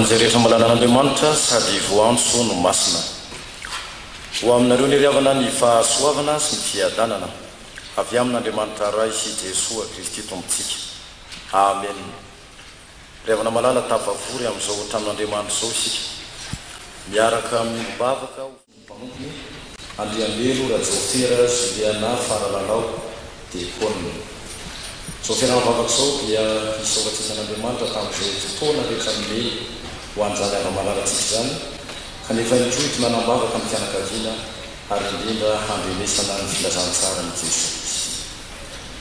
Anzay rehefa malalan'Andriamanitra sady voantso no masina ho aminareo niriavana ny fahasoavana sy ny fiadanana avy amin'Andriamanitra ray sy Jesoa Kristy tombontsika. Amen. Riavana malala tafavory amin'izao tramin'Andriamanitra izao isika miaraka amin'ny bavaka mpamompony Andriambelo Rajofera Juliana Faralalao Diakona. Sofera mivavaka izao dia isaovatsisan'Andriamanitra tamin'izay fotoana rehetra amin'ny ho anjany malalatsika zany kanefa nitrohitra nanambavaka amin'ny fianakaviana ary indrindra handrenesana ny filazana tsara ny Jesosy.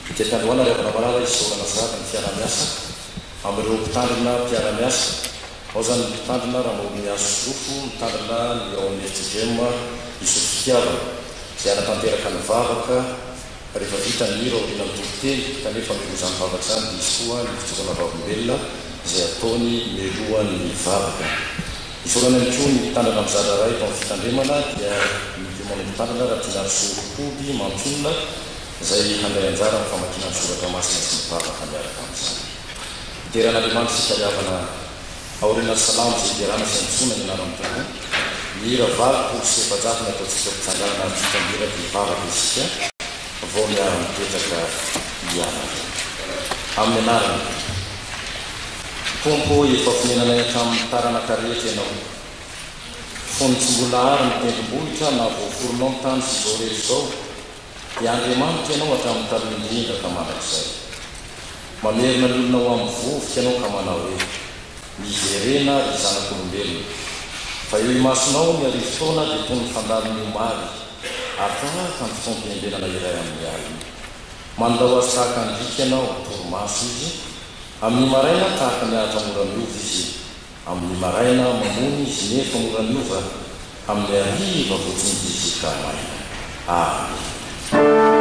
Mitety-kandroana rehefa namarara isorana zaka ny fiara-miasa amin'ireo mpitandrina mpiara-miasa. Ao zany ny mpitandrina raha maolo miazo sofo, mitandrina ny ao amin'ny FTGM isotro fitiavana izay anatanteraka ny vavaka rehefa vita ny hira aoriana ny tokoteny kanefa milozany vavaka zany dia izy koa ny fitsokana vavolombelona izay ataony milohan'ny vavaka. Isorana ny koa ny mitandrina amin'ny zara ray tao amin'ny fitandremana dia ny mitandrina raha tianary sorokoby mantonona izay handray anjara amin'ny famakina ny soratra masina sy ny vavaka miaraka amin'izany. Iteran'Andriamanitra fitariavana aoriana salamo izay iterana sy antsona ny anarany tokoa. Ny hira valopolo sy efajato ny ataontsika mpitsanganana ny fitandrina dia vavaka isika vao miara-mipetraka ianatra. Amin'ny anarany Tompo efa fonenanay hatramin'ny taranaka rehetra ianao. Fonitsombola ary ny tendrombohitra na voaforonao ny tany sy izao rehetra izao dia Andriamanitra ianao hatramin'ny talon'indrindra ka manak'izay. Mamerina ny olona ho amin'ny vovoka ianao ka manao hoe miverena ry zanak'olombelona. Fa eo imasonao ny arivo-taona dia toy ny fandalin'ny omaly ary tahaka ny fotoam-piendenana iray amin'ny alina. Mandao azy tahaka ny rika ianao torimaso izy. Amin'ny maraina tahaka miaratra mora-miova izy. Amin'ny maraina mamony izy nefa mora-miova. Amin'ny hariva voatsiny izy ka maina. Amen.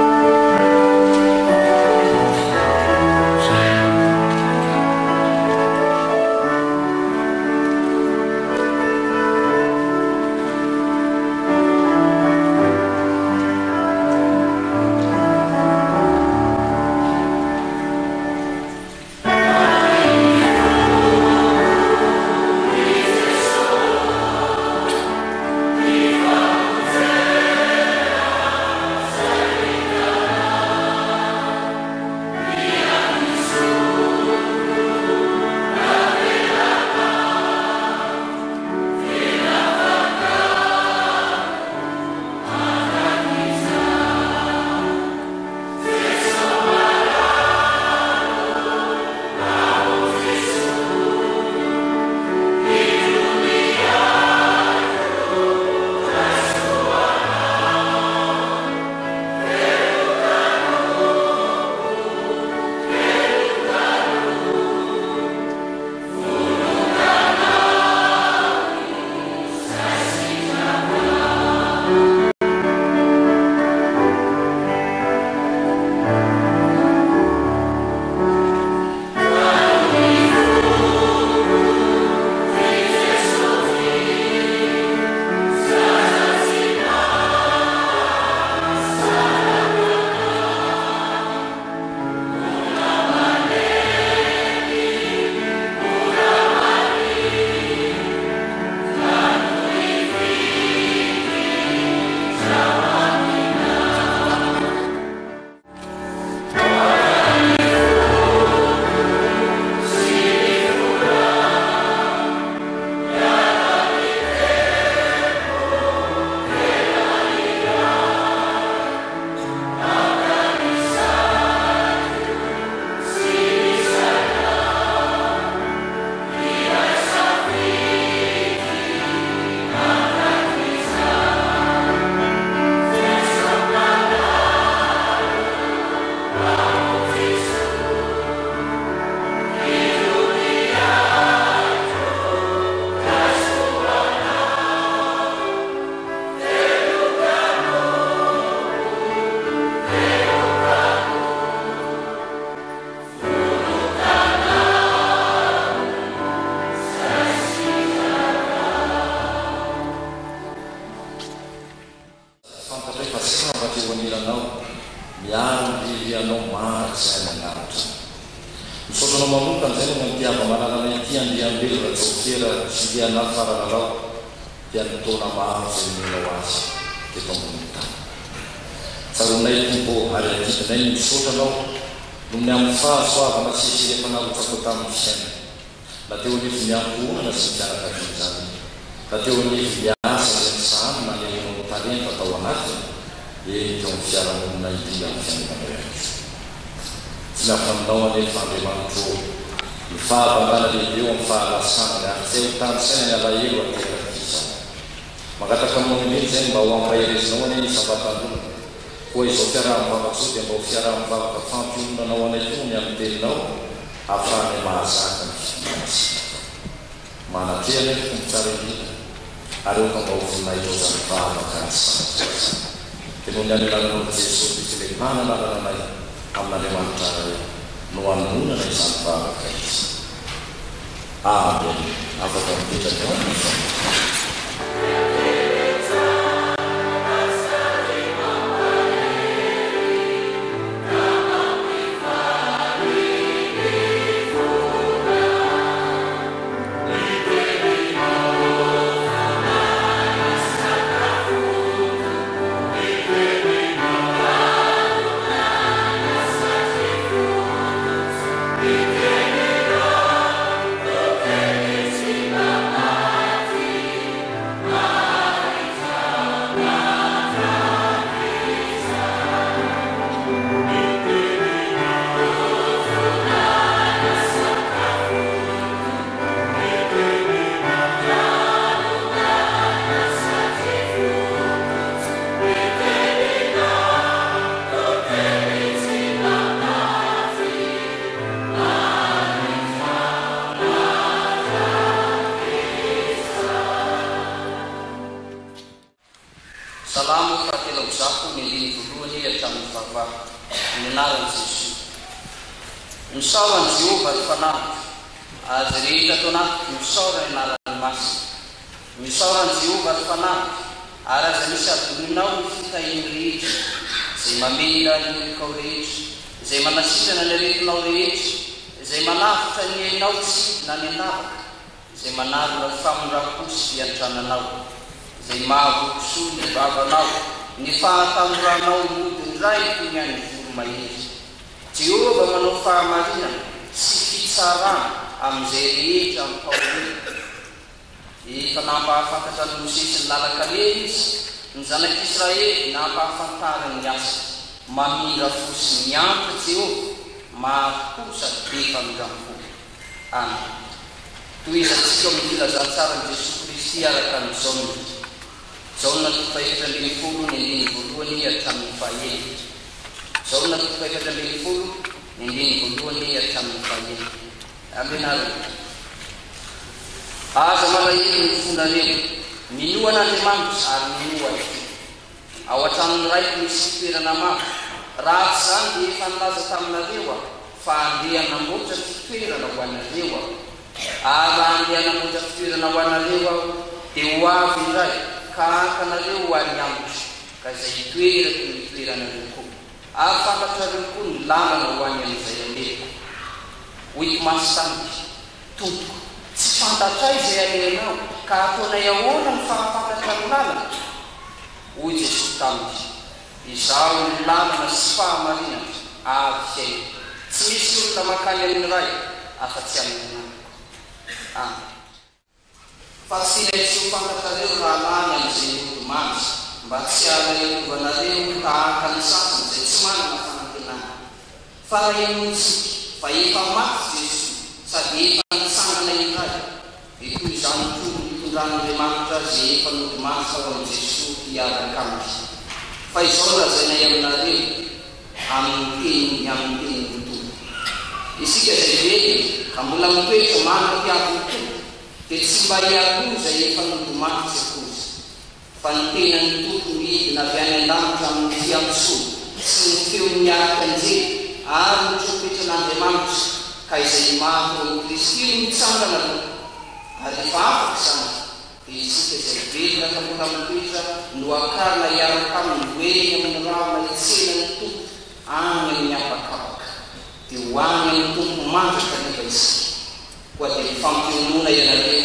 Makatakan mungkin saya bawa bayar semua ini sahabat tu. Kue saudara maksud yang bawa saudara bawa kefanti menawan itu yang tidak apa yang masakan. Mana dia ni mencari dia. Ada kamu mulai dosa bahagian. Kemudian dalam Yesus diciptakan mana lain. Amna di mana nuan nuna dari sampah bahagian. Amin. Apa yang kita doakan? Salamu fatila usaku nilini kudua ni ya tamu fava minara nsisu Inshallah njiu balfana azirita tuna msora inala nmasi Msora njiu balfana ara zemisha tuninau fita imriichi Zimamira nimikauriichi Zimanasita na neritu nauriichi Zimanafuta nye nauchi na ninaba Zimanaru na famra kusi ya tananau Zimavu kusudi baba nau Nifatamra nau mudu rai punya nifuru mayizi Tiuba manufaa marina Sikitsara amzeri jampauli Ifa nampafakatan musisi lalakalis Nzanak Israel nampafantaran yasa Mamira fusi nyampa tiu Makusat bifam jampu Amin Tuisa tsika mkila zansaran Yesus Kristi alakan somi Sauna tukaita lilifuru nindini kuduani ya tamifaye Sauna tukaita lilifuru nindini kuduani ya tamifaye Abinaru Asa mala yini mfunda leo Minuwa na limangu minuwa Awatan right nisipira na mama Raatsan ifanlaza tamnadewa Faandia na moja kipira na wanadewa Aandia na moja kipira na wanadewa Iwa virai Kaka na leo wanyamushi Kaza ituira kunituira na ruku Afaka tarukun lama na wanyamuza ya leo Wikmasangi Tutu Sifantataiza ya leo nao Kako na yawona mfafaka tarulala Uje sutamji Isau lama na sipa marina Aafye Simisi utamakanya nirai Afatia mwana Amen Fasile supangkataleu ramanya msimu tumas Baksiala yang banaleu Kaakan satu Sesuman makanakina Farayin musik Faifa mak Yesu Sadipan sana naikai Itu zantu Itu ranu remakta Zepan tumas Kawan Yesu Tiara kami Faisora zena yang banaleu Amkin itu Isi kesejede Kambulang kwe Kemana kia itu Kesimbayar ku saya penumah sekus. Pantinan tuturi na bianelang kang siang su. Sungkiunya kanji. Cupit na demams. Kay sa imaho Kristin sangka na hari papak sang. Isi kesejede na kamukamu pisa. Nuakar na yang kami we yang menerama isinan tu. Angin nyapakapak. Tiwangin tu memakai kanibais. Kuat yang family muna yang ada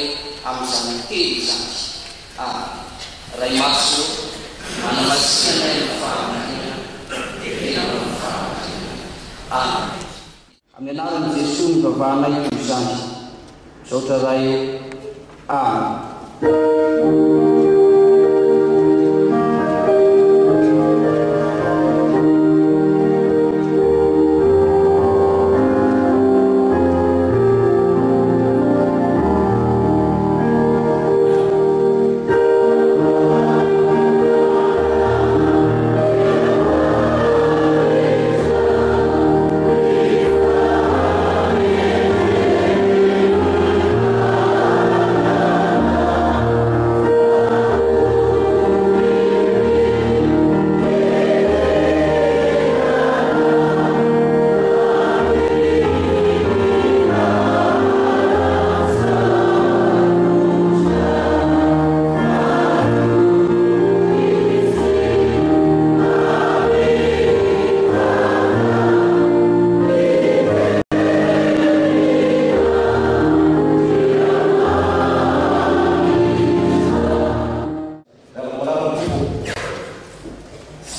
amsan kiri sangat. Rai masuk mana masih yang faham. Amenaran Yesus berfaham itu sangat. Saudara itu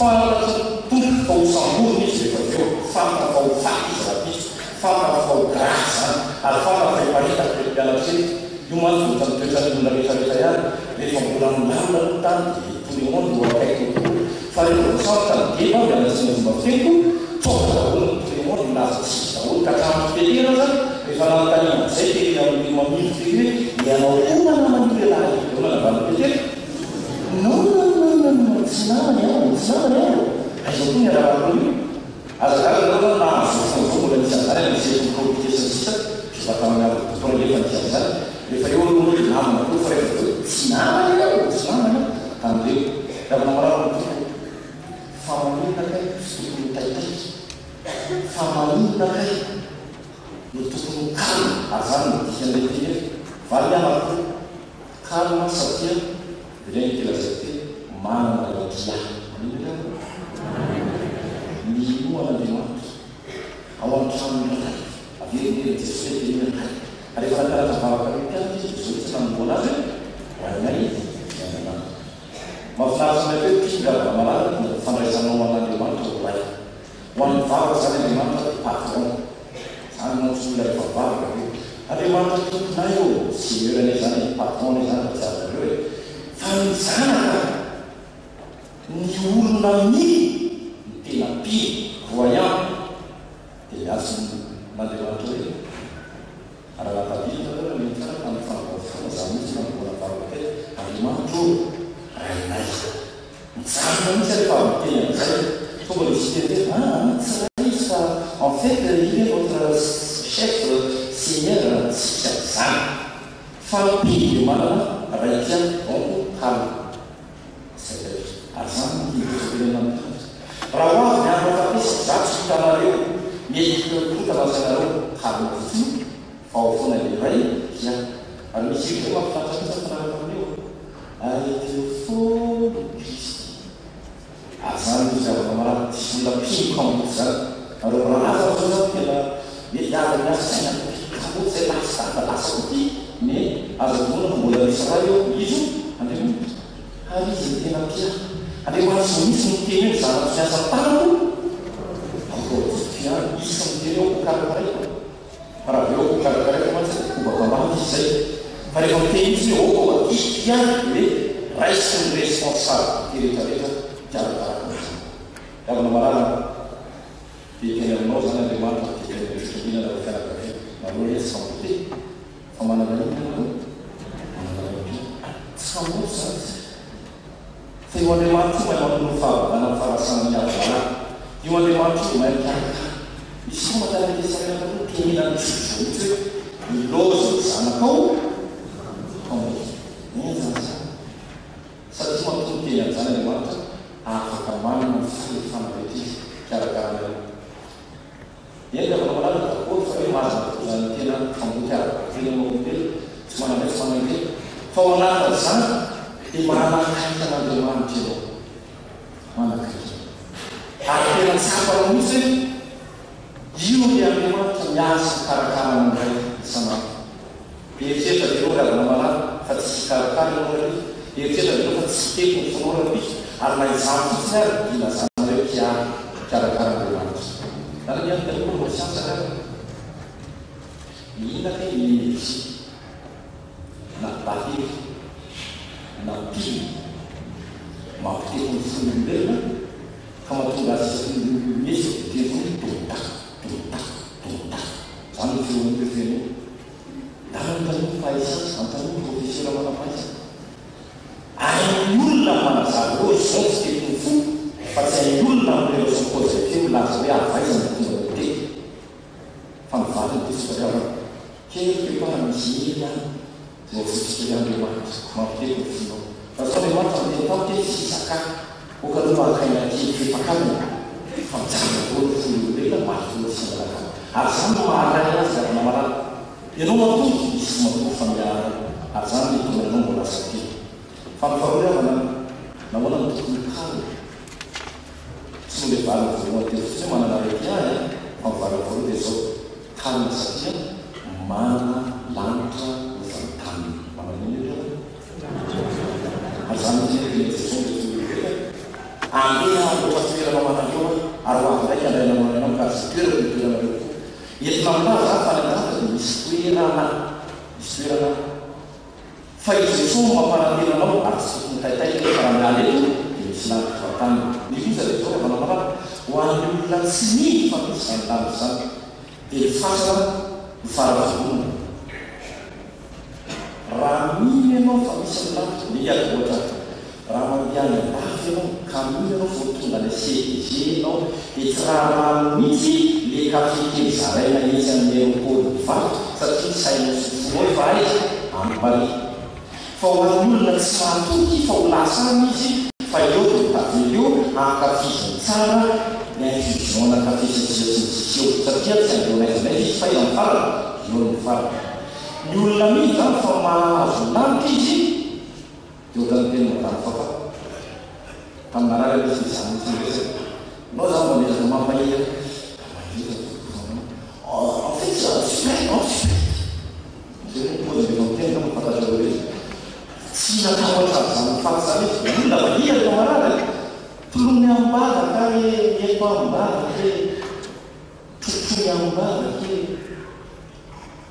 fantatao sambony izy rehefa eo fantatao faty izy raha izy fantatao grâce zany ary fantatao paritaka mpianatra io mantsy vota mitoetranyolona rehetrarehetra ihany rehefa mbola milamina no tany dia tolemondo eo akaiky tokoa fa rehefa vosarotra ny deba mianatsina fomba feko tonga daholo ny tolemondo milaza tsisy daholo ka hatramin'ny petera zany rehefa nanontaniana am'izay teny amin'ny mamilo teny hoe mianao tena naman'io lehilahy eo nanavany petera non tsy namany aiza koa miarahako io azakaza nahazofonao mbola nisy an'izany misy communication sisa tamin'ny fotoana rehefa nisy an'izany rehefa eo aloha namana koa fa rehefa tsy namany tam'ireo rehefa namarano toko famaninakay sy tokony taitaiky famaninakay no tokony kalma azany dikan'ilay teny valy amako kalma satria ireny kilazate manana lakia minoan'andriamanitra ao an-tranon'ilay averiny jesofe rehefa nakaraka vavaka mitiany izy zao tsy nanomboana azy hoainay mafinaritra nay hoe tingava malala fandraisanao an'andriamanitra olay ho an'ny vavaka zany andriamanitra patron zany naotsola rehefa vavaka hoe andriamanitra tomponay eo seigneuranay zany patron nay zany tsiarareo hoe fa mizanaka ny olona ny tena pire voyant dia miazo n'andriamanitra hoe araha-tabitra mety tsara tamin'ny fanavavofona za mihitsy nanomboana vavaka andriamanitra olo rainay mijanona mihitsy rehefa miteny am'izay tonga le sitete tsy raha izy fa en fait il est votre chef seigneur tsika zany fa pire manana raika donc calme ary zany ienamit raha hoavy mianafapesy zatsy hitanareo mety totanazanareo calme fotsiny fa ao foana le ray dia ary misy io zay mampitantsapisa fanaraka amin'io ary teo fôny kristy ary zany io zavaka marary tsy olona pimkambo zany areo raha aza zao zany tena mety avy miasa saina kamoty zay lasa lasa koty ne azavona mbola misy raha eo izy andriamanitra ary izy tena pia andriamanitra misy miteny hoe zana fiasa tanako tia isy miteny eo karakaraiko raha eo karakaraiko mantsy fombakambaty izy zay fa rehefa miteny izy hoe itia hoe raisy ny responsable rehetrarehetra tiarakaraka avana marana de teny aminao zany andriamanitra teny rehetrainana re fianakare naloha izy sambote fa manana inanao samory zany fa io andriamanitra io mahay mampilono fahavana ny farasana miavana io andriamanitra io mahay miaraka misy koa matanakesareaka aloha tenina misozo mihitsy hoe miloza zanakao zany satria mampitombo teny am'izany andriamanitra afaka manana ny fanarehetra izy kiarakarana eny avana malala dakory fa hoe mazana zany tena famboty araka tena maombelo tsy manana hoe fanaire fa ho anatiny zany dia manakaita n'andriamanitra ianao manakaita ary tena tsapana mihitsy hoe io dia andriamanitra miasa karakarana n'ray isanandro eritretra deo ravana malala fa tsy karakara ianao ray eritretra deo fa tsy teko ny fonaorana misy ary na izany fotsiny ary dina zanareo kiara karakarandriamanitra dana mianotanykoa mbola siansa kara mihinaka mimezy na batery na piny mampiteko ny fon'olombelona ka mahatonga azy mesy tetony tonta zany ny feon'io feno dana mitanomy fahaisasy antanomy profesera manapaisa ain'olona manazary hoe zao tsy tekony fo fa tsy ain'olona mireo sakoza teo laza hoe avaizana tonga te fa mivaliny tesokariava kely prepara misy ely any zay fotsika andriamanitra mampiteko ny finao fa zao andriamanitra mteny tao teny sy saka okaloha akaina kely fepakamina fa mijana dolo fololobela mahitolo sinalaka ary zany no mahalay azy zavana marana ianao matombo misy matombo famiarana ary zany mitonga anao mbola saty fa mifaroreavana nahoana ny tokony kalma tsy no le valiny voalohany telo fotsy hoe manana reky ahy fa mivaliny voaroa dia zao kalma satria mana lanitra Azam mandeha ohatsy toerana manan'io ary hoavy ndraiky andraina mananao ka sy toerana io eto maminazy za fanandrata dia misy toerana fa i Jesosy mampanantenanao ary tsy tokony taitaika raha miala eto dia misy lavitra vatany miviza dia zao manamana ho an'ny olona tsy mihy fa misy zany lavitra zany dia fasana ny faravonona raha miny ianao fa misy ny lavitra dia iady ohatra raha mandiany ambavy ianao ka miny ianao vo tonga ny CDG ianao dia tsy raha mihitsy le kapiteny zaraina izy amin'ny aéroport vato satria sainao sofonao fa aiza amin'ny Paris fa ho an'ny olona tsy mahatoky fa ho lasany izy fa eo dia tavely eo ankafiziny tsara ny infusion ankafiziny eo satria tsy andronaizinay izy fa eo amin'ny farana eo amin'ny farana ny olona mihy zany fa mahazo lanitra izy eo zany tena madamo fafa tamin'ny arara izy izany tsy nao zany manezaka mampahira en fait ça super tsy natahotra zany fatsany olona mahira tao marara tolony ambadaka eto ambadaka totony ambadaka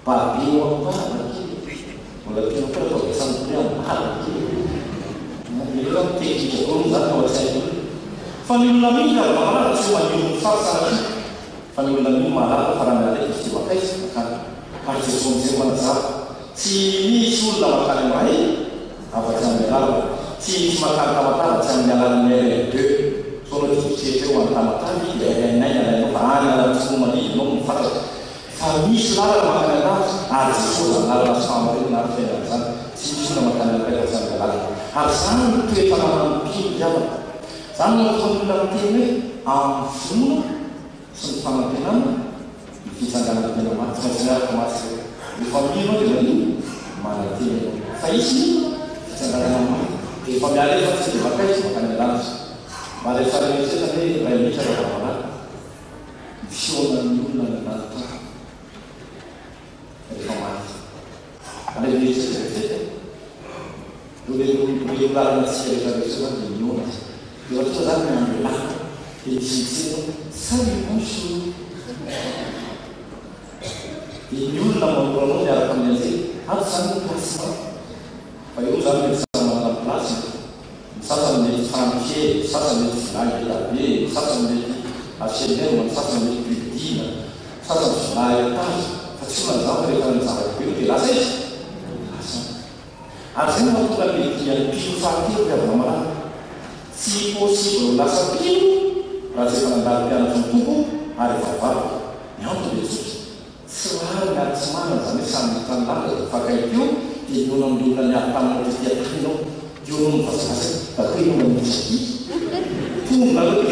babe eo ambadaka mbola tena koa atao vesantony ambadaka ela teknika koa zany ao an-tsaina fa ny olona mihy ka marara tsy manio fatsany fa ny olona mihy marara fa raha mialaiky izy makaisy makany ary Jesosy zay manazava tsy misy olona makany mahay afatsy amin'ny alala tsy misy makany tamatava tsy amin'ny alalan'ny RN2 sonao tsytsetra eo amin'ny tamatavy dia RN9 alainao fa any alatsy manidinao no fantatro fa misy lalana makany anazy ary Jesosy zany lalana sy famarina ary fiainana zany tsy misy olona makany an'iraika tsy amin'ny alala ary zany no toetra manano mpino diavana zany no olona miteny hoe amin'ny vonona sy ny fanantenana ny fisanganana tena maty tsy maintsy miaraka maty rehefa mihinao dia manino mananteny fa izy fisanganana maty dia efa miala efa tsy dia makaisy makany alala mba rehefa rehetreta hoe ray mihitsy raha manana ny fiona ny olona ny lanitra rehefa maty ale mihitsy lalana tsika rehetrarehetra zany dia miona dia ohatra zany ny andro lana dia misitsena salut bonjour dia ny olona mamoranao miaraka amin'ny an'izay ato zany ny placement fa eo zany mety samy manana plasy ny sasany mety franke ny sasany mety vilany elabe ny sasany mety HLM ny sasany mety budina ny sasany vilany etage fa tsy manazava rehefa ny zavabe dia lasa izy ary zay mahatonga mety pino fahatelo avana marana tsy possible lasa pino raha zay fa nandalo mpianatra ny tompo ary vavava ny antony dia tsotra tsy rary miary tsy manana zany hoe samy tany lala dia fakaikeo dia nona amin'ny olona miary taminao tetiatinao eo no mivazavaza da koe ino manitsy tonga loa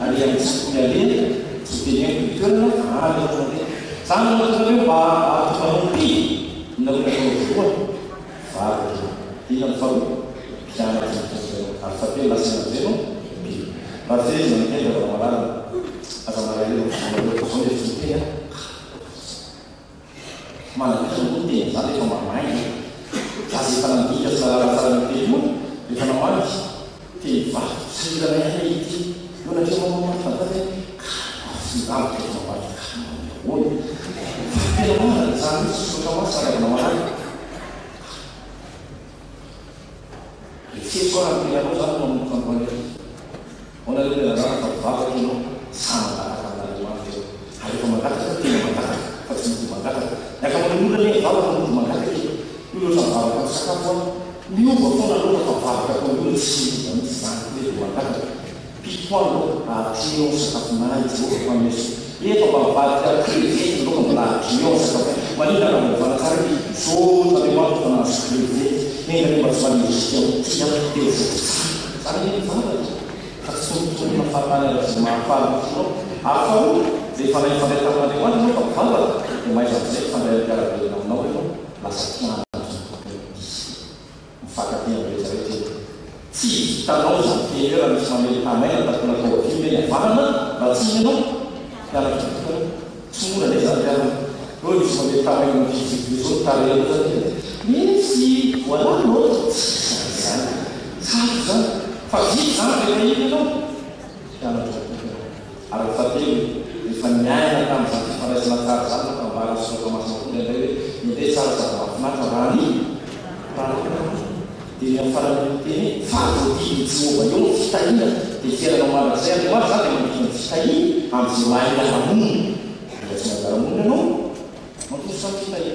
ary amintsiko mialena tsy teneko toerana ary ohatrany zany mahatonga hoe mba atonganao pi na olona voalohany vary ina amin'ny faroa pianatra ary fatelo lasina zeno raha zay izy maniteny avana marana aza marahelo zao le fitena manakitra no teny zany efa mamaina azy efa nandika sy nalalatsara ny teny moa rehefa namany teny vato sirana ihany ity eo natrea mamamaty fantatry sy ndamiko efa mamaty ony fa tena marana zany misy sotra masy saravana marana c'est quoi la chose on comprend on a le la va que non sama la hari pemangkat itu mengangkat pasti mengangkat ya kamu dulu nih kalau kamu mengangkat itu dulu sama kalau sekarang new betul lalu apa kamu dulu sih dan sekarang itu mengangkat people tio sekarang itu kamu ये तो बात का क्रिएट लोग बना क्यों सकते हैं वाली ना हम बना कर सो तभी बात बना सकते हैं नहीं नहीं बस वाली क्यों क्या देख सारे ये बात है तो ना फाता है ना फाता तो आपको देखा नहीं फाता था ना देखा ना तो फाता ये मैं जब से फाता है क्या है ना ना वो लास्ट ना फाता नहीं है जैसे सी तालों से ये जो हम इसमें हमें तक ना तो फिर ये फाता ना बस ये ना dalam semua dari dalam roh sebagai tahu yang disebut tarian tadi misi walau satu faksi sampai ini tu Arab Fatih difanyain akan sampai pada selatan sana kalau baru sudah masuk ke dari ini salah satu makna rani di yang pada ini satu di semua yang kita ini di sini nomor saya di mana saja yang kita ini hampir lain dalam biasanya dalam no mungkin sampai kita ini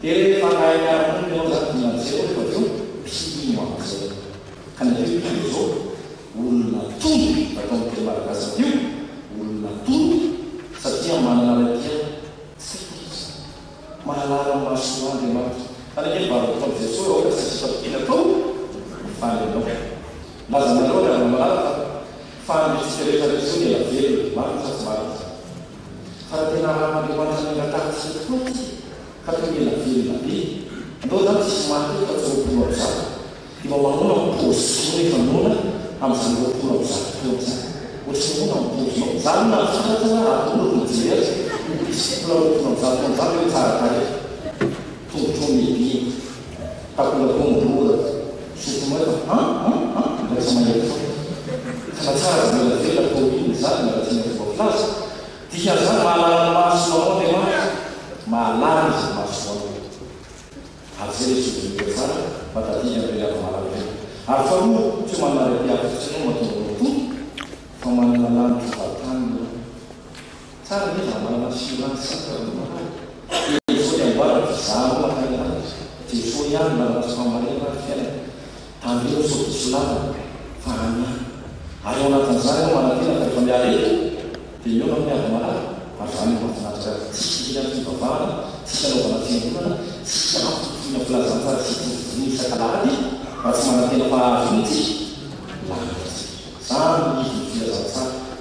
dari pakaian yang kita punya saya itu sih maksudnya karena itu ulah tung atau keluar kasih setiap mana dia malah masuk di mana ada yang baru konfesi orang seperti itu faham dong lazim ada malah faham cerita itu ya dia masa semasa kalau dia nama di mana yang kata seperti kata dia lagi doa semua itu terus di bawah orang pos ini penuh hamsan pulau Usimu untuk sana sana untuk dia kalau untuk sana sana cara untuk ini tak boleh kumur semua dari semuanya karena cara dia kumur sana dari kelas dia sana malam masuk malam masuk hasil itu sana pada dia beda malam Alfamu cuma dari pihak semua untuk pemanalan kekuatan cara ini sama masih langsung itu yang baru sama dengan itu yang dalam pemerintah tampil sudah fahamnya ayo nanti saya mana tidak terkendali di Indonesia kemana pasal masalah tidak juga paham tidak orang sini siapa punya pelajaran ini sekalipun pasal tidak paham sampai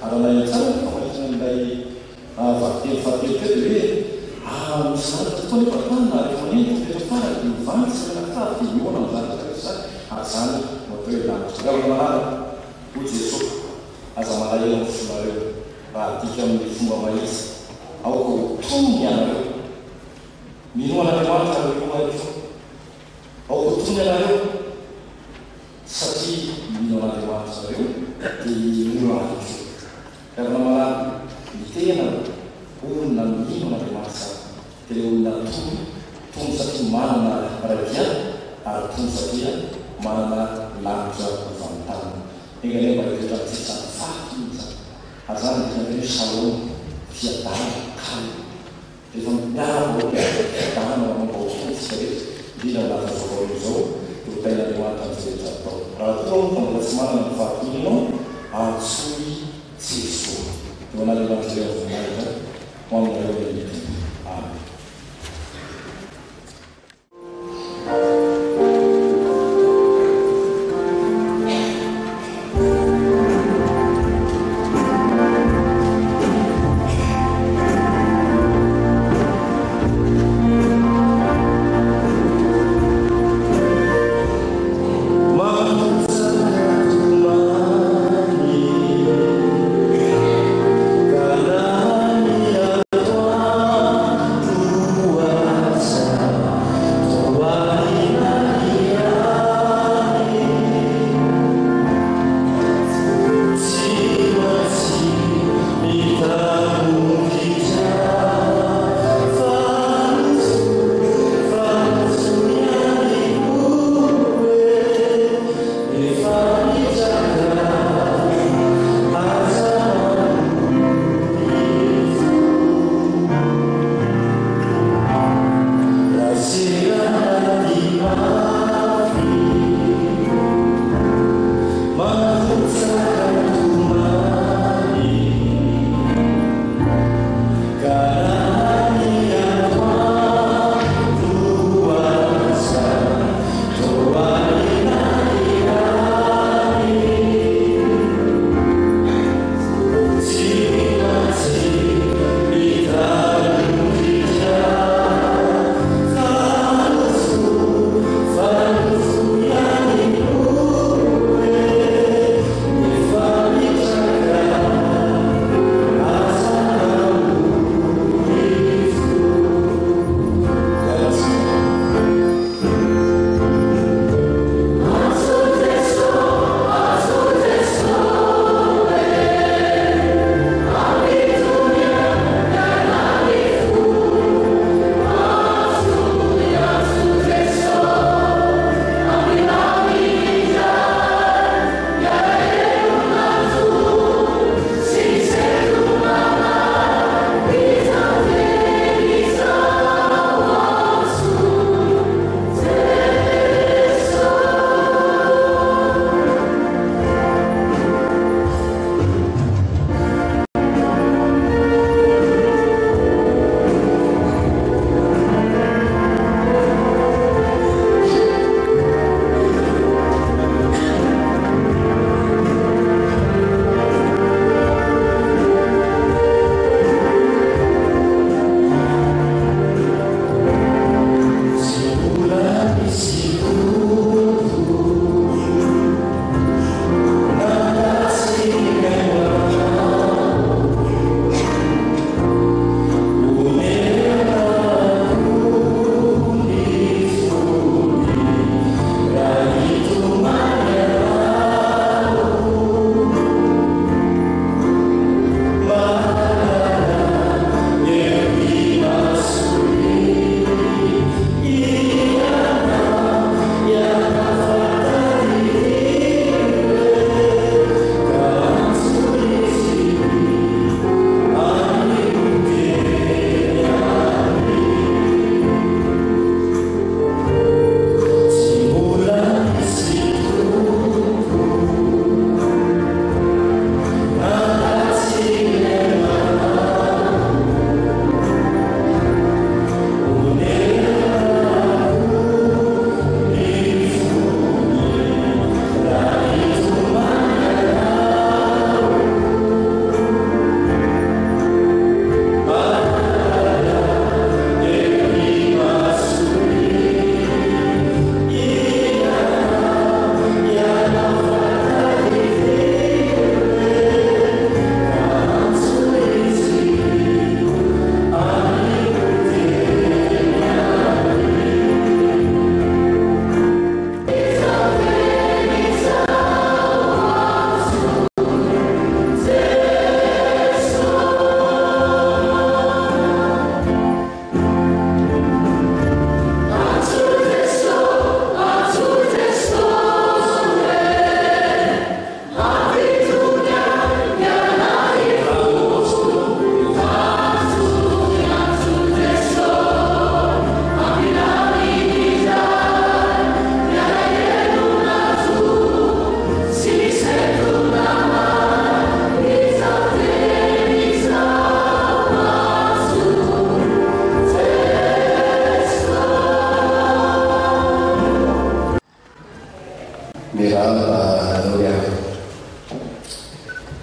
ada lain cara kalau dari fakir itu misalnya itu pertama ini itu para infan sebenarnya di mana ada asal motor dan segala macam uji suku asal mana yang sudah tiga semua manis aku punya minuman yang mana kalau aku punya sati minuman yang mana di minuman karena malah di tena unang minuman yang masa jadi unang tung satu mana rakyat atau satu mana lancar vantan ini pada kita bisa fakir asal kita ini shalom siapa kan itu dah boleh tahan orang bosan sekali di dalam sekolah itu kita yang diwakilkan sebagai peraturan pengelolaan fakir asli siswa mana dalam sejarah mereka orang yang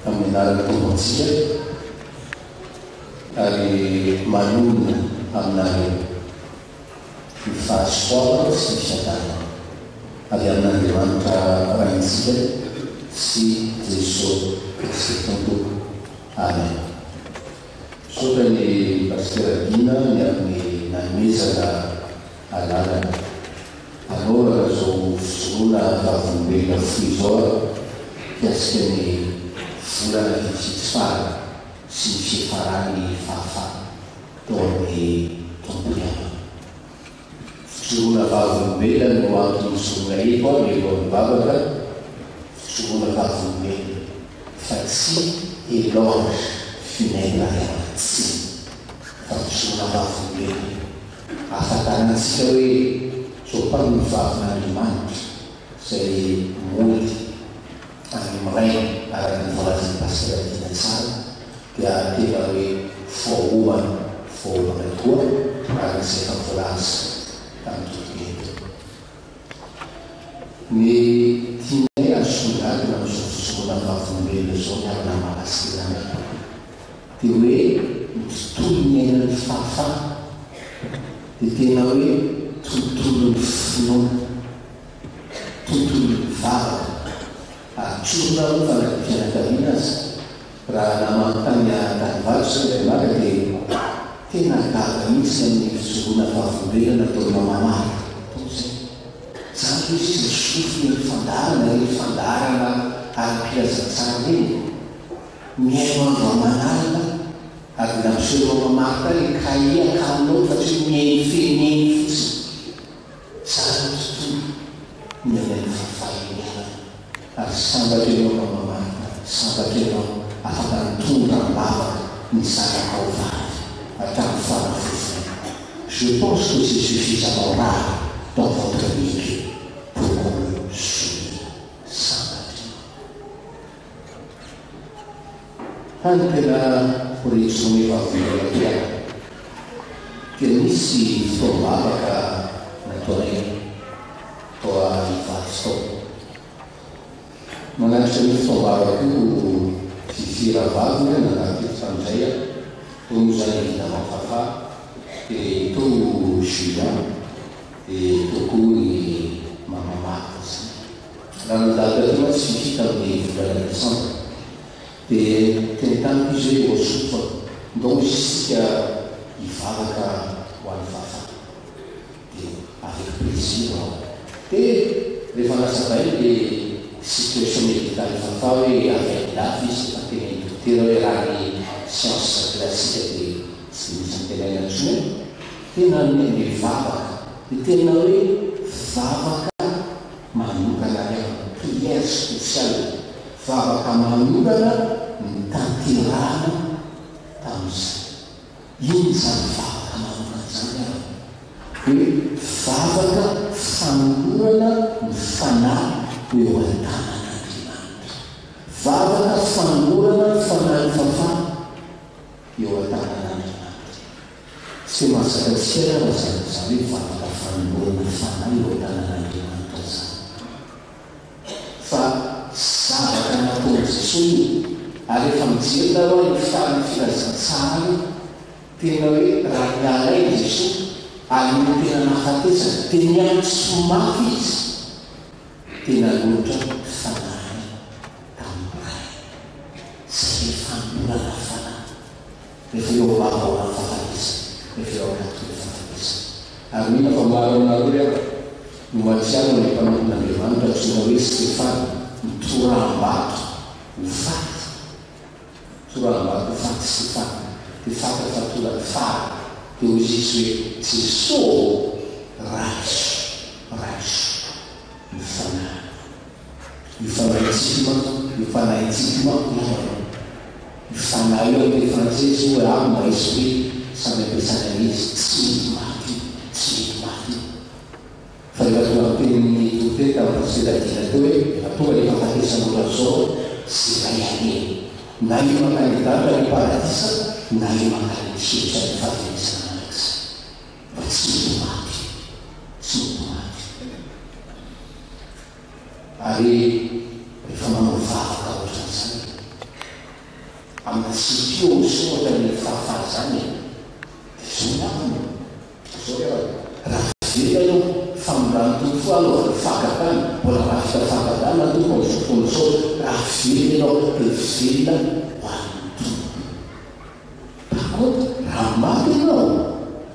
amin'ny anarana tomboantsika ary manonona aminareo ny fahasoavana sy ny fiadanana avy amin'Andriamanitra raintsika sy Jesosy Kristy Tompoko. Amen. Sotra ny pasteur Dina ny amin'ny nanomezana alalana anaovana zao fizoroana vavolombelona foy zao fiasika ny volana fitsitsifara sy ny fifarany fahafana tao amin'ny tompony. Fizoroana vavolombelona no antony fizoroana eto a melohan'ny babaka fizoroana vavolombelona fa tsy éloge funèbre tsy fa fizoroana vavolombelona ahafantarantsika hoe sopano ny vavin'Andriamanitra izay moly amin'ny miray araka ny volazan'ny pasteur Dina tsara dia tena hoe fahohana toa ary izay fampilaza tamin'ny tontolo eto. Ny tianay asongadina amin'izao fizoroana vavolombelona zao ny arina malasikilana dia hoe tontolo ny ainan'ny fahafana dia tena hoe tontolo ny finoana, tontolo ny vavaka atsorona ho fanampianakaviana azy raha namantany tanivarotra dia maka dia tena gaga mihitsy amin'ny fizoroana vavolombelona natao mamamary zany izy izy sofiny fandarana arim-pilazantsara reny miaino andro amanarana ary nampiseho mamamary tany kaia kaminao fa tsy miaino feneny fotsiny zany tontolo ny ainan'ny fahafaheniana ary sambatra enao mamamary sambatra enao afaka mitondra mbavaka ny zanakao vavy hatramin'ny fanafofona. Je pense que c'est suffisamment rare dans votre vie pour qu'on le souligne sambatra. Hany tena horetsomy vavolombelona toana dia misy fitaovavaka nataonay toa hivady tao manaritra ny fitaovavaka io fifiravavina nanaty fandray toy zany vita mafafa dia to Julien dia toko ny mamamaka zany raha nodaka tena tsy fifita amin'ny volana Desambra dia teny tamiko izy hoe osofa donc isika hivavaka ho an'ny fahafana dia avec plaisir dia rehefa nasabay dia situation médicale fafa hoe avec dafy izy fa tena dokotera hoe raha ny science classique dia tsy misy antenaina ntsony tena ny vavaka dia tena hoe vavaka manokana ny prière spéciale vavaka manokana ny tanterahana tamin'izay iny zany vavaka manokana zany hoe vavaka fanolorana ny fanahy eo an-tanan'Andriamanitra vavaka fanolorana ny fanahy fafana eo an-tanan'Andriamanitra tsy mahazakatsika raha zany hoe vavaka fanolorana ny fanahy eo an-tanan'Andriamanitra zany fa zavaka nataony Jesosy ary efa mijerina roa ny fitariny filazantsara tena hoe raha mialay Jesosy ary no tena nafatesana tena miantso mafy izy tena loatra fanahy tamin'ny ray zay fanolorana fanahy rehefa eo avaovana fahafatesana rehefa eo anatony fahafatesana ary mihina fa maro aminareo rehefa no matsiano ny mpanompon'Andriamanitra tsona hoe Stefana mitoram-bato ho faty toram-bato ho faty Stefana dia fata fatolany fara dia hoy izy hoe Jesosy raiso ny fanahy ny fanahintsika manko ny fanahy eo amin'ny frantsesy hoe aby maisy hoe samy ampiasana izy tsy maty fa rehefa tonga amteniny dokotera tamin'ny pasteur Dina teo hoe efa tonga rehefa fatesan'olona zao sy ray aleny na io makandidata ny paradisa na io makany miseritra ny fahaveresana anak'izay fa tsy maty ary rehefa manao vavaka ohatran'izany amina sitio sy ohatra ny fahafaly zany zonamany raha vera io famindrany tompo foa aloha fakatany mbola rafika fakatany atompo ny fotoana sao raha vera ianao dia velona ho an'ny tompo raha maty ianao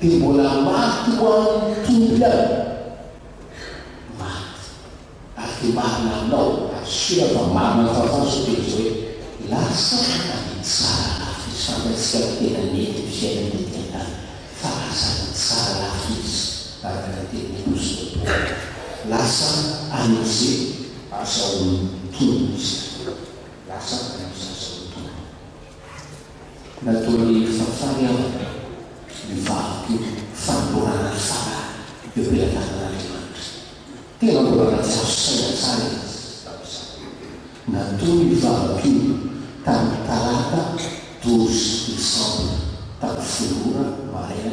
dia mbola maty ho an'ny tompo ihany maty ary dia marina aminao asora fa marina fahafaso dia hoe lasa any tsara lafo izy fantatsika tena nety fiainana tentany fa lasa any tsara lafo izy araka teny apostôly lasa an'izay azahoany tombo izy lasa an'izay azahoany tombo nataony fafaly aho mivavaka fanolorana fara eo ampilatanan'Andriamanitra tena mbola ratsy azo saina tsara nataony mivavaka io tamin'ny talata 12 décembre tamin'ny folora maraina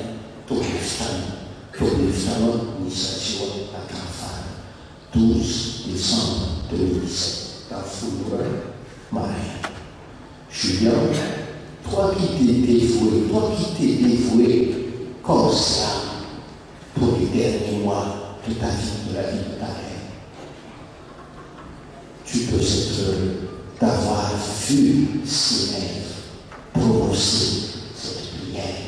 tobefitano nisatio atrafara 12 décembre 2017 tamin'ny folora maraina. Julien, toi qui t'es dévoué corps et âme pour les derniers mois de ta vie, de la vie de ta mère, tu peux être heureux d'avoir vu ces rêves prononcer cette prière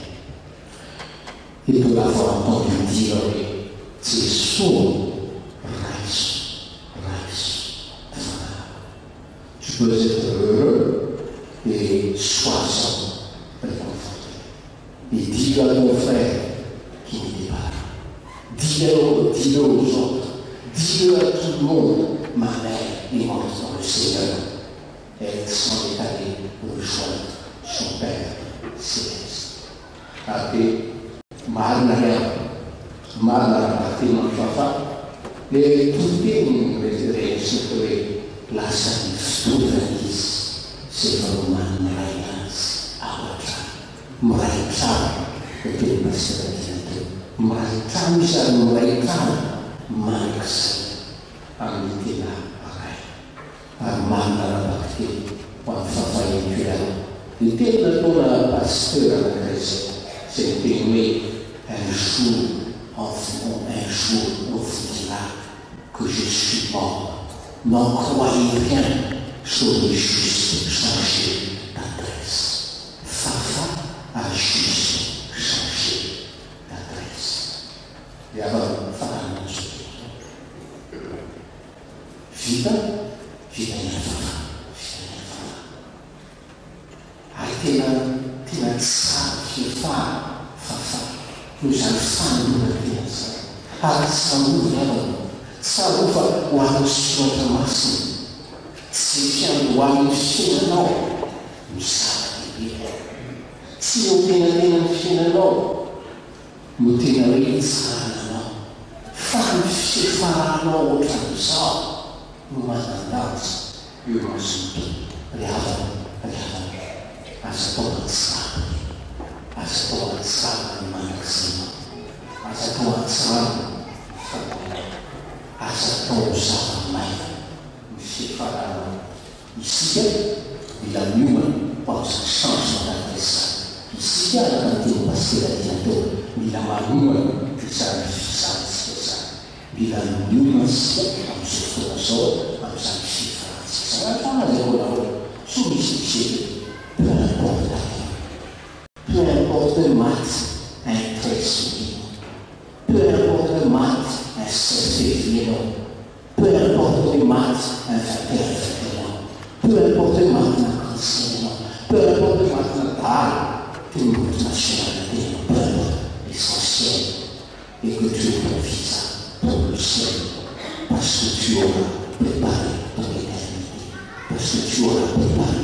et de l'avoir entendu dire c'est son tu peux être heureux et sois-en réconforté. Et dis-le à ton frère qui n'était pas là. Dis-le aux autres. Dis-le à tout le monde. Ma mère est morte dans le Seigneur. Elle s'en est allée rejoindre son Père céleste. Après, marina ate mafafa le tuteny rehetra hoe lasa ny fitovana izy zay varomanina ray azy ao an-trano miray trano teny pasitera teo miray trano izy ary miray trano manika zay amin'ny tena ray ary marina rabaka teny ho amin'ny fahafahentoerana ny teny nataona pasitera anankiray zay ny teny hoe un jour on vous dira que je suis mort. N'en croyez rien, j'aurais juste changé d'adresse. Fafa a juste changé d'adresse. Et alors, Fafa n'a pas Vida nie Fafa. Tena tsara Fafa. Nous allons ary tsarovy avana tsarofa ho an'ny soratra masina tsy fiandro ho an'ny fiainanao misaradehibe tsy eo tenatena ny fiainanao no tena hoe tsarananao fa ny fifaranao ohatran'izao no manandanja eo mazoto ry havana aza taona tsara aza taona tsara ny manakizay aza taona tsara asa tao zava-maina ny fifarana isika mila miomana ho amin'ny changement d'adresse isika araka ny teny pasitera tina teo mila manomana izany fizansika zany mila miomana sika amin'izao fotoana zao amin'izany fifarantsika zany fanazakoana hoe so misy misety peu importe maty un trait souligné, peu importe maty un certain violon, peu importe les maths, un facteur violent, peu importe les maths, un conseil, peu importe les maths, un taille, tout le monde nationalité, peu importe l'essentiel, et que tu profites pour le ciel, parce que tu auras préparé ton éternité, parce que tu auras préparé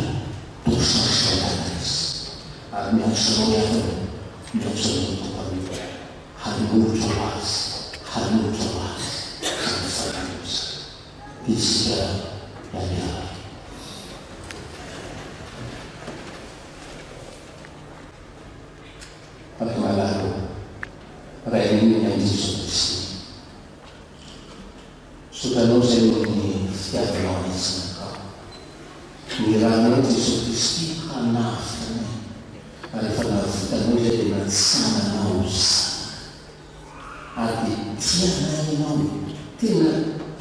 ton changement d'adresse. Amen. Sudah saya mengingat setiap orang yang sengkau. Mirana Yesus Kristi karena hitanao zay tena sananao ary tianay ianao tena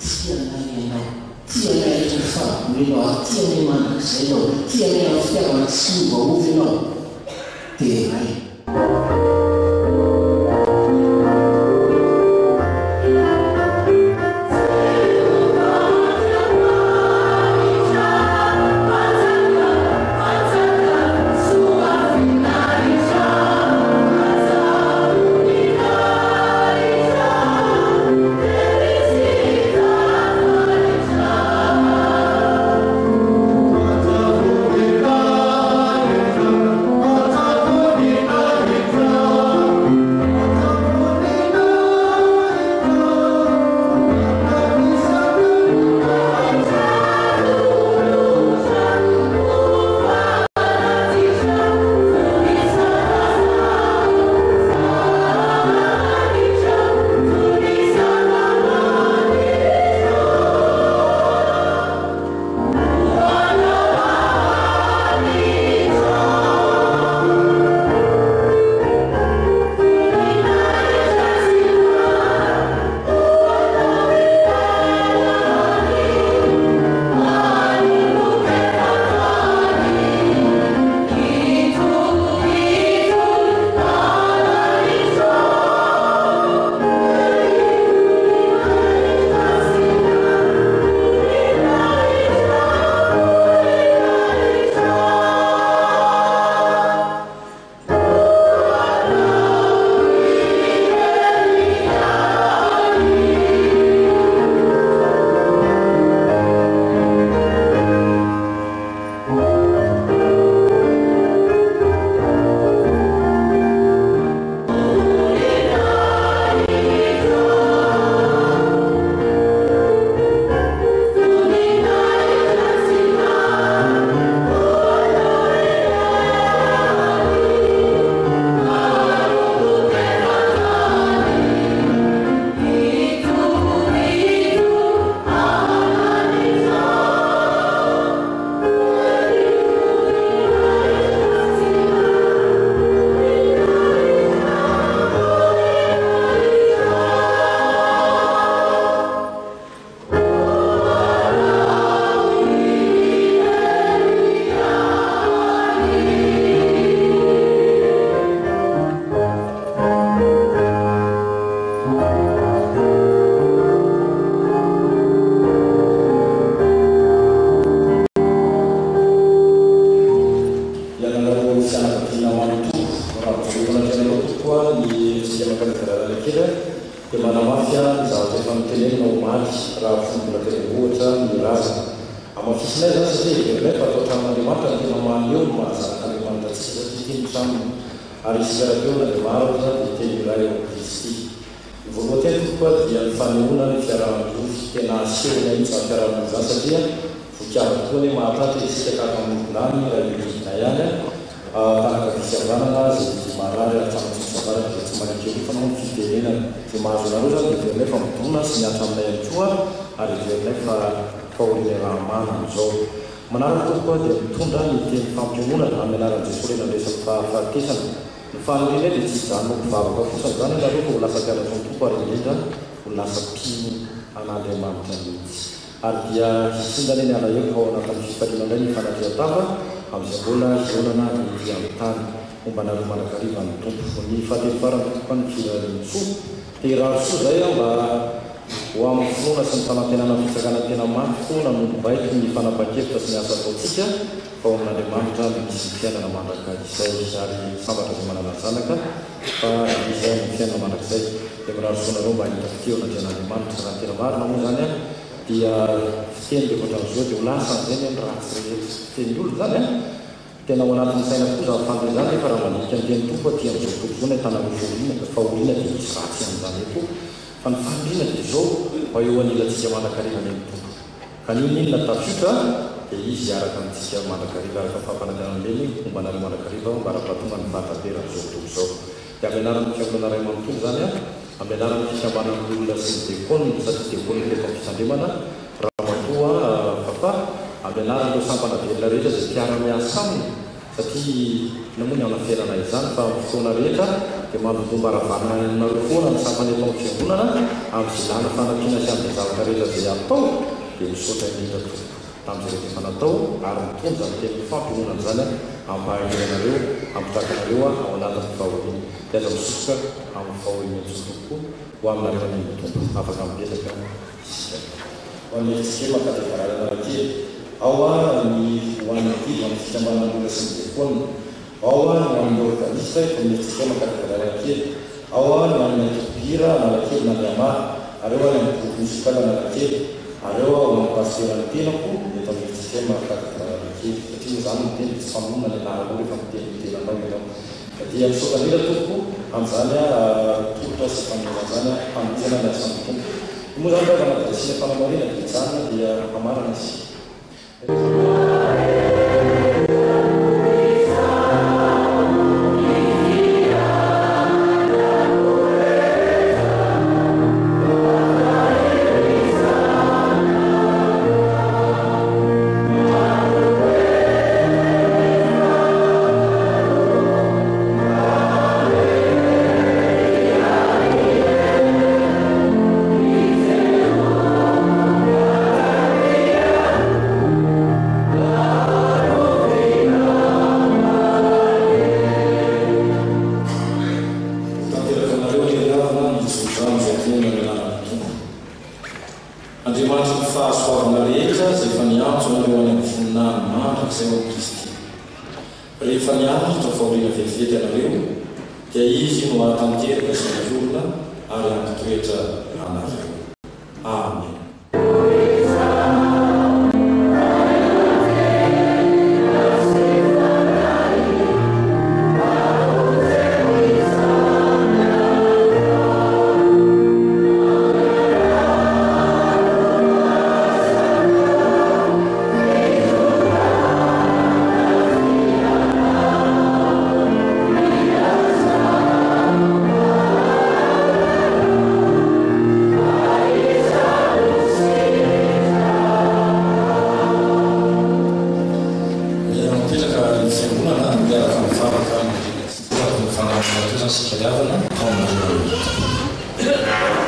tianay ianao tianay ny fahabolena ary tianay mandrakizay ianao tianay amin'ny fitiavana tsy miovaova ianao tenay tena ao anatin'ny saina koa za fandry zany fa raha mandrika ny teny tompo aty amin'izao tompona tanàna fahoriana dia misy ratsy amin'izany eko fa ny fandriana dia zao mba eo anilantsika manakariva ny tompo ka ninona tafika dia izy araka amintsika manakariva araka fampananana leny fomba anareo manakariva mba raha-patonga ny vatapera zao tontolo zao dia ampianarany fiangonana ray manontolo zany a ampianarany fikambanany olona sy ny dekony satria dekony ny lefa fisandrimana raha matoa papa ampianarany ireo sampana velona rehetra zay mpiara-miasa aminy satria namoa ny anaferana izany fa amin'ny fotoana rehetra dia mandodombaravana nareo foana ny samany atao fiangonana amin'izay lana fanampiana sy amin'ny zavatra rehetra izay atao dia misaotra indrindra tompo tamin'izay rehetra efa natao ary mitondra ny teny fampihoonana zany ampahahiranareo ampitrakanareo ao anatin'ny fahoriana dia aza misotra amin'ny fahoriana tsotokoa ho aminareo an'iny tompo afaka mipetraka isika ho an'ny sikema katekarana kely ao ny hoan'ny kiva amin'ny fikambanan'olona sy ny telefona ao ny hoan'ny organista amin'ny sikema katekarana kely ao ny hoan'ny antopira analakely na miamara areo any amin'ny boky mosikala analakely areo ao amin'ny pasteran'ny tenako eto amin'ny sikema katekarana kely satria zany miteny tsy famonona ny anarako rehefa mitenitenanao ianao dia misaotra indrindra tompo amin'izany tolotra sy famonana zany famonjena ny asan'ny tompo moa zany raha vanadasina fanamarena dia zany dia hamarana sy rehefa nianatra tao fahoriana vetivety anareo dia izy no atanteraka sy ny olona ary ampitoetra anareo. Amen. Fangasy